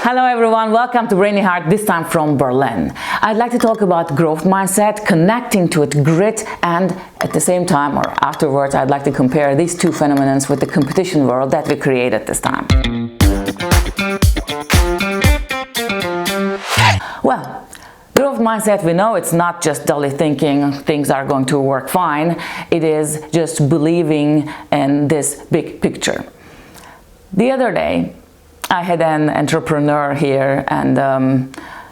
Hello everyone, welcome to BrainyHeart, this time from Berlin. I'd like to talk about growth mindset, connecting to it, grit, and at the same time or afterwards I'd like to compare these two phenomena with the competition world that we created this time. Well, growth mindset, we know it's not just dully thinking things are going to work fine. It is just believing in this big picture. The other day, I had an entrepreneur here and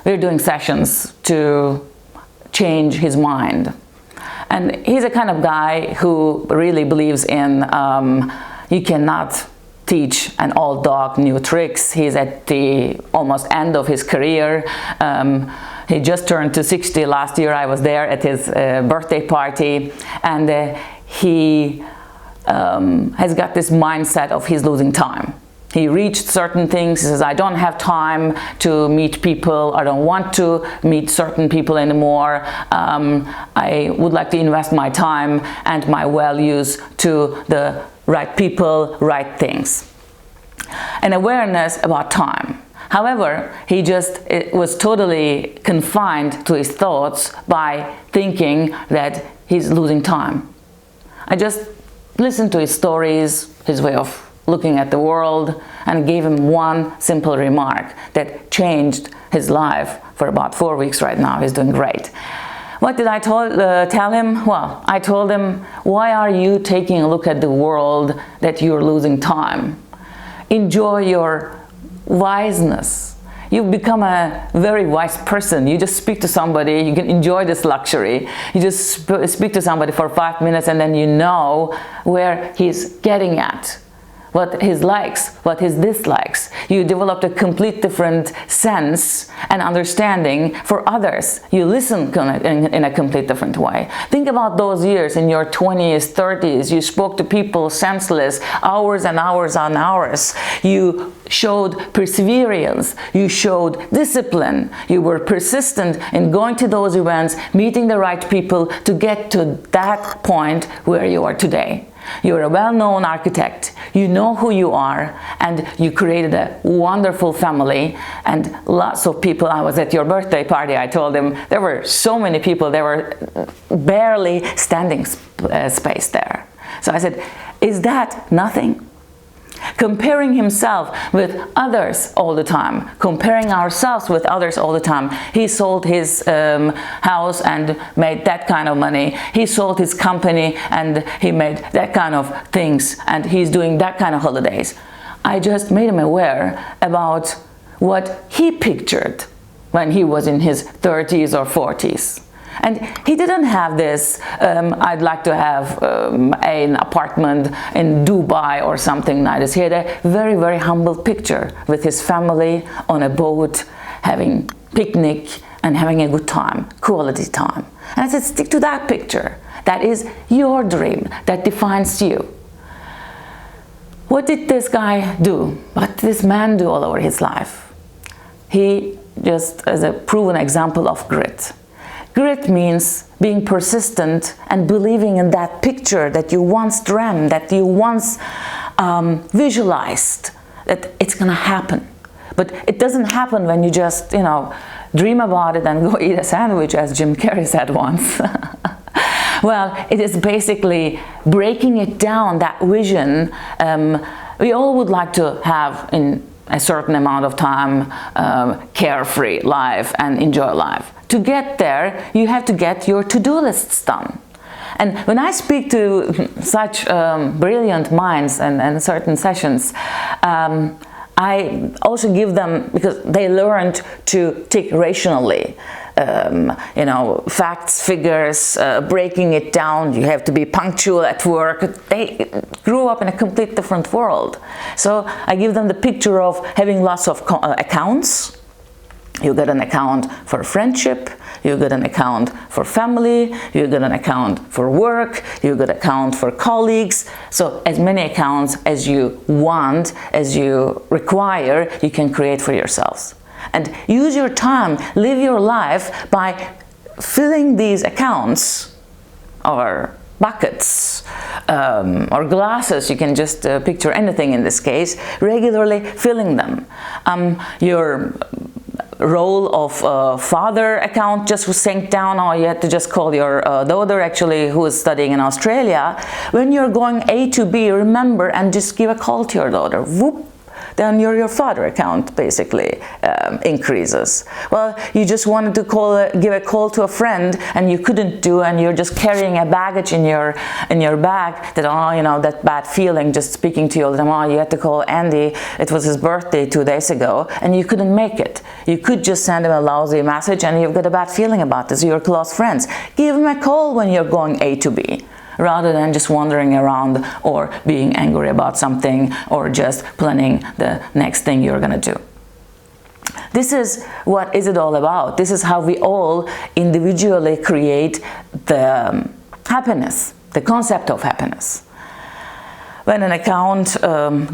we were doing sessions to change his mind. And he's a kind of guy who really believes in you cannot teach an old dog new tricks. He's at the almost end of his career. He just turned to 60 last year. I was there at his birthday party, and he has got this mindset of he's losing time. He reached certain things. He says, I don't have time to meet people. I don't want to meet certain people anymore. I would like to invest my time and my values to the right people, right things. An awareness about time. However, he just was totally confined to his thoughts by thinking that he's losing time. I just listened to his stories, his way of looking at the world, and gave him one simple remark that changed his life for about 4 weeks right now. He's doing great. What did I tell him? Well, I told him, why are you taking a look at the world that you're losing time? Enjoy your wiseness. You've become a very wise person. You just speak to somebody, you can enjoy this luxury. You just speak to somebody for 5 minutes and then you know where he's getting at. What his likes, what his dislikes. You developed a complete different sense and understanding for others. You listen in a complete different way. Think about those years in your 20s, 30s. You spoke to people senseless, hours and hours and hours. You showed perseverance. You showed discipline. You were persistent in going to those events, meeting the right people to get to that point where you are today. You're a well-known architect, you know who you are, and you created a wonderful family and lots of people. I was at your birthday party, I told him there were so many people, there were barely standing space there. So I said, is that nothing? Comparing himself with others all the time, comparing ourselves with others all the time. He sold his house and made that kind of money. He sold his company and he made that kind of things, and he's doing that kind of holidays. I just made him aware about what he pictured when he was in his 30s or 40s. And he didn't have this, I'd like to have an apartment in Dubai or something like this. He had a very, very humble picture with his family on a boat, having picnic and having a good time, quality time. And I said, stick to that picture. That is your dream, that defines you. What did this guy do? What did this man do all over his life? He just is a proven example of grit. Grit means being persistent and believing in that picture that you once dreamed, that you once visualized, that it's gonna happen. But it doesn't happen when you just, dream about it and go eat a sandwich, as Jim Carrey said once. Well, it is basically breaking it down, that vision. We all would like to have in a certain amount of time, carefree life and enjoy life. To get there, you have to get your to-do lists done. And when I speak to such brilliant minds and certain sessions, I also give them, because they learned to think rationally, facts, figures, breaking it down. You have to be punctual at work. They grew up in a complete different world. So I give them the picture of having lots of accounts. You get an account for friendship, you get an account for family, you get an account for work, you get an account for colleagues. So as many accounts as you want, as you require, you can create for yourselves. And use your time, live your life by filling these accounts or buckets or glasses, you can just picture anything in this case, regularly filling them. Your role of father account just sank down, or you had to just call your daughter, actually, who is studying in Australia. When you're going A to B, remember and just give a call to your daughter. Whoop! Then your father account basically increases. Well, you just wanted to give a call to a friend and you couldn't do, and you're just carrying a baggage in your bag that, oh, you know, that bad feeling just speaking to you all the time. Oh, you had to call Andy, it was his birthday 2 days ago, and you couldn't make it. You could just send him a lousy message and you've got a bad feeling about this. You're close friends. Give him a call when you're going A to B, rather than just wandering around or being angry about something or just planning the next thing you're gonna do. This is what is it all about. This is how we all individually create the happiness, the concept of happiness. When an account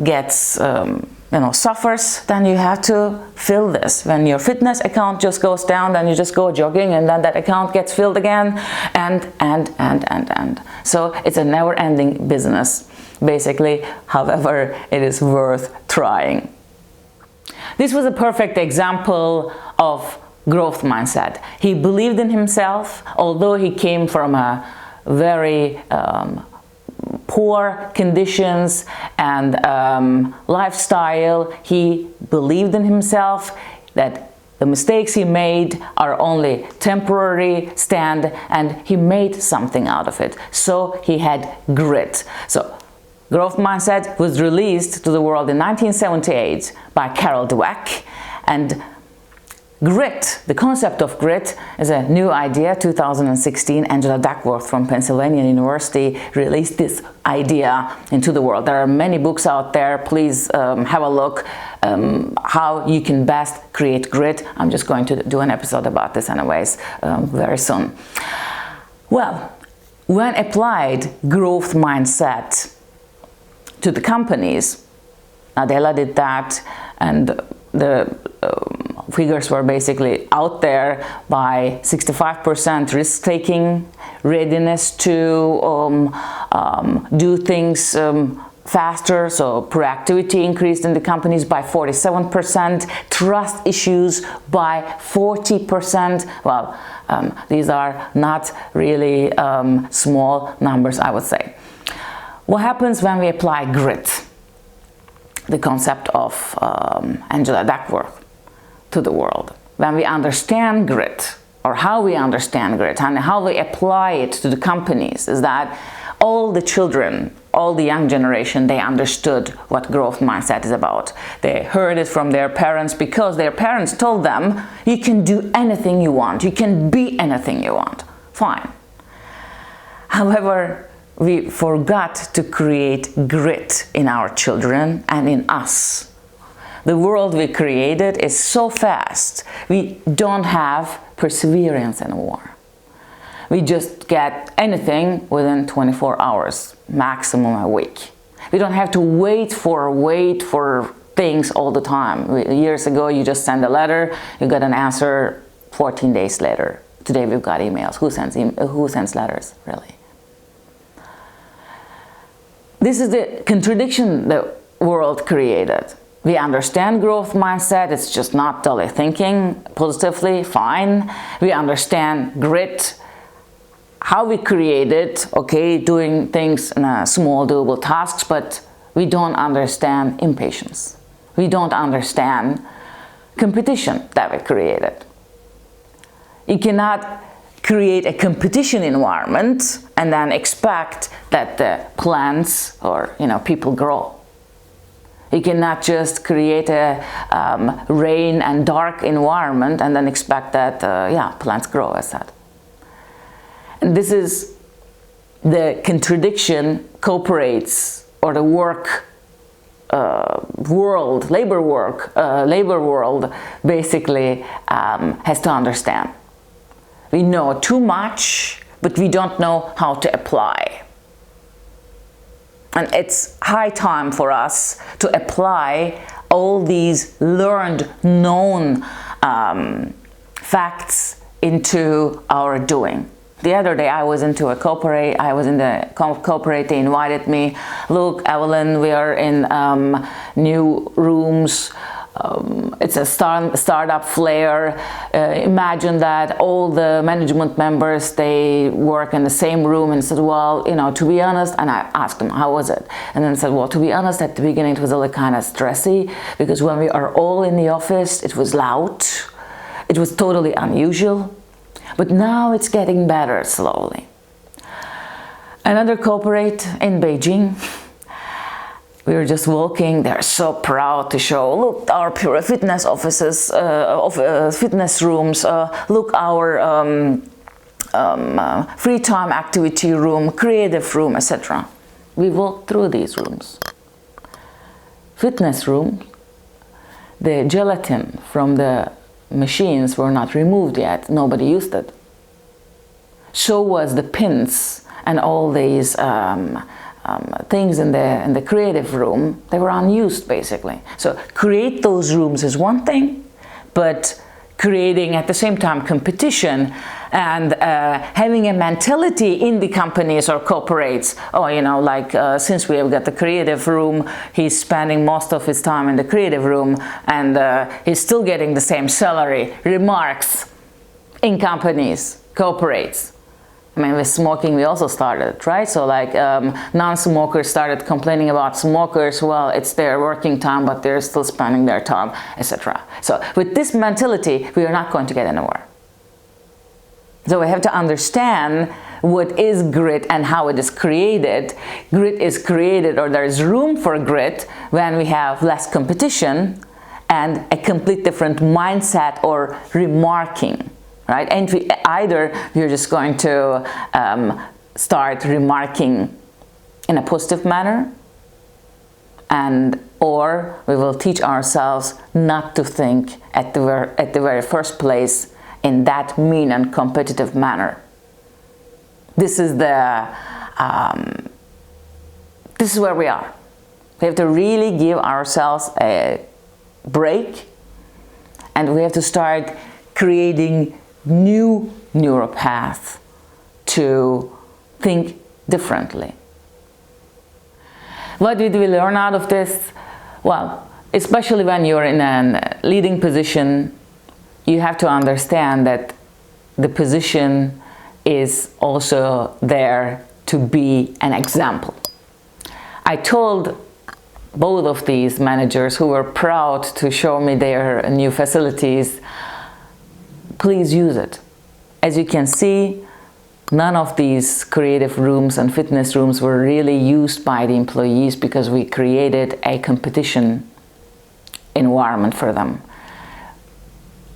gets suffers, then you have to fill this. When your fitness account just goes down, then you just go jogging, and then that account gets filled again, and. So it's a never-ending business, basically. However, it is worth trying. This was a perfect example of growth mindset. He believed in himself, although he came from a very poor conditions and lifestyle. He believed in himself, that the mistakes he made are only temporary stand, and he made something out of it. So he had grit. So growth mindset was released to the world in 1978 by Carol Dweck, and grit, the concept of grit, is a new idea. 2016, Angela Duckworth from Pennsylvania University released this idea into the world. There are many books out there. Please have a look how you can best create grit. I'm just going to do an episode about this anyways very soon. Well, when applied growth mindset to the companies, Adela did that, and the figures were basically out there by 65% risk-taking, readiness to do things faster, so proactivity increased in the companies by 47%, trust issues by 40%. Well, these are not really small numbers, I would say. What happens when we apply grit, the concept of Angela Duckworth, to the world? When we understand grit, or how we understand grit and how we apply it to the companies, is that all the children, all the young generation, they understood what growth mindset is about. They heard it from their parents because their parents told them, you can do anything you want, you can be anything you want. Fine. However, we forgot to create grit in our children and in us. The world we created is so fast, we don't have perseverance anymore. We just get anything within 24 hours, maximum a week. We don't have to wait for things all the time. Years ago, you just send a letter, you got an answer 14 days later. Today we've got emails. Who sends letters, really? This is the contradiction the world created. We understand growth mindset, it's just not dully thinking positively, fine. We understand grit, how we create it, okay, doing things in a small doable tasks, but we don't understand impatience. We don't understand competition that we created. You cannot create a competition environment and then expect that the plants or people grow. You cannot just create a rain and dark environment and then expect that plants grow as that. And this is the contradiction corporates or the labor world basically has to understand. We know too much, but we don't know how to apply. And it's high time for us to apply all these learned, known facts into our doing. The other day I was in the corporate, they invited me, look Evelyn, we are in new rooms, it's a startup flair. Imagine that all the management members, they work in the same room, and said, well, you know, to be honest, and I asked them, how was it? And then said, well, to be honest, at the beginning it was a little kind of stressy, because when we are all in the office, it was loud, it was totally unusual, but now it's getting better slowly. Another corporate in Beijing, we were just walking, they're so proud to show, look, our pure fitness offices, fitness rooms, look, our free time activity room, creative room, etc. We walked through these rooms. Fitness room, the gelatin from the machines were not removed yet, nobody used it. So was the pins and all these things in the creative room, they were unused basically. So create those rooms is one thing, but creating at the same time competition and having a mentality in the companies or corporates, oh, you know, like since we have got the creative room, he's spending most of his time in the creative room and he's still getting the same salary, remarks in companies, corporates. I mean, with smoking, we also started, right? So like non-smokers started complaining about smokers. Well, it's their working time, but they're still spending their time, etc. So with this mentality, we are not going to get anywhere. So we have to understand what is grit and how it is created. Grit is created, or there is room for grit when we have less competition and a complete different mindset or remarking. Right? And we're just going to start remarking in a positive manner, or we will teach ourselves not to think at the very first place in that mean and competitive manner. This is where we are. We have to really give ourselves a break, and we have to start creating new neural paths to think differently. What did we learn out of this? Well, especially when you're in a leading position, you have to understand that the position is also there to be an example. I told both of these managers who were proud to show me their new facilities, please use it. As you can see, none of these creative rooms and fitness rooms were really used by the employees because we created a competition environment for them.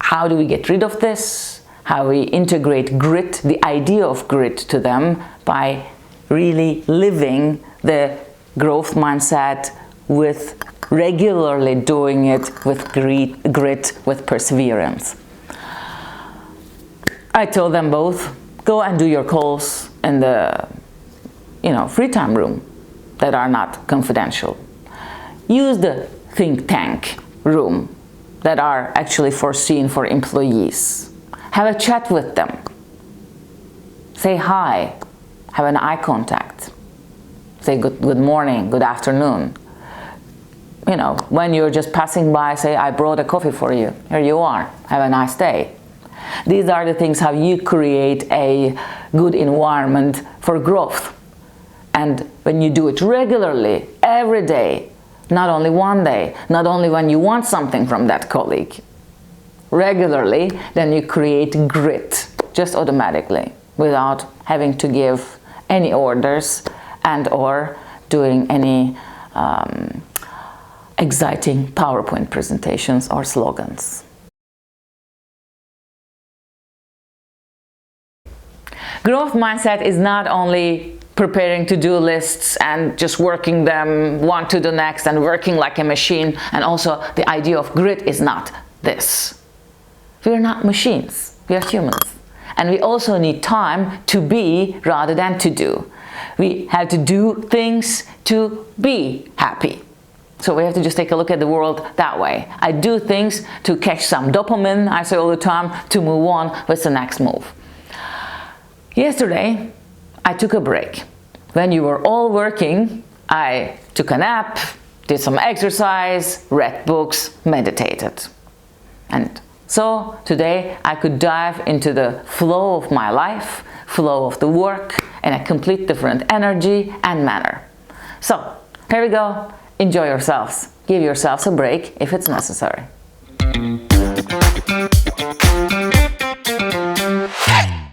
How do we get rid of this? How we integrate grit, the idea of grit, to them by really living the growth mindset with regularly doing it with grit, with perseverance. I told them both, go and do your calls in the free time room that are not confidential. Use the think tank room that are actually foreseen for employees. Have a chat with them. Say hi, have an eye contact. Say good morning, good afternoon. You know, when you're just passing by, say, I brought a coffee for you. Here you are, have a nice day. These are the things how you create a good environment for growth. And when you do it regularly, every day, not only one day, not only when you want something from that colleague, regularly, then you create grit just automatically without having to give any orders and or doing any exciting PowerPoint presentations or slogans. Growth mindset is not only preparing to-do lists and just working them one to the next and working like a machine, and also the idea of grit is not this. We are not machines, we are humans. And we also need time to be rather than to do. We have to do things to be happy. So we have to just take a look at the world that way. I do things to catch some dopamine, I say all the time, to move on with the next move. Yesterday, I took a break. When you were all working, I took a nap, did some exercise, read books, meditated. And so today I could dive into the flow of my life, flow of the work, in a complete different energy and manner. So here we go. Enjoy yourselves. Give yourselves a break if it's necessary.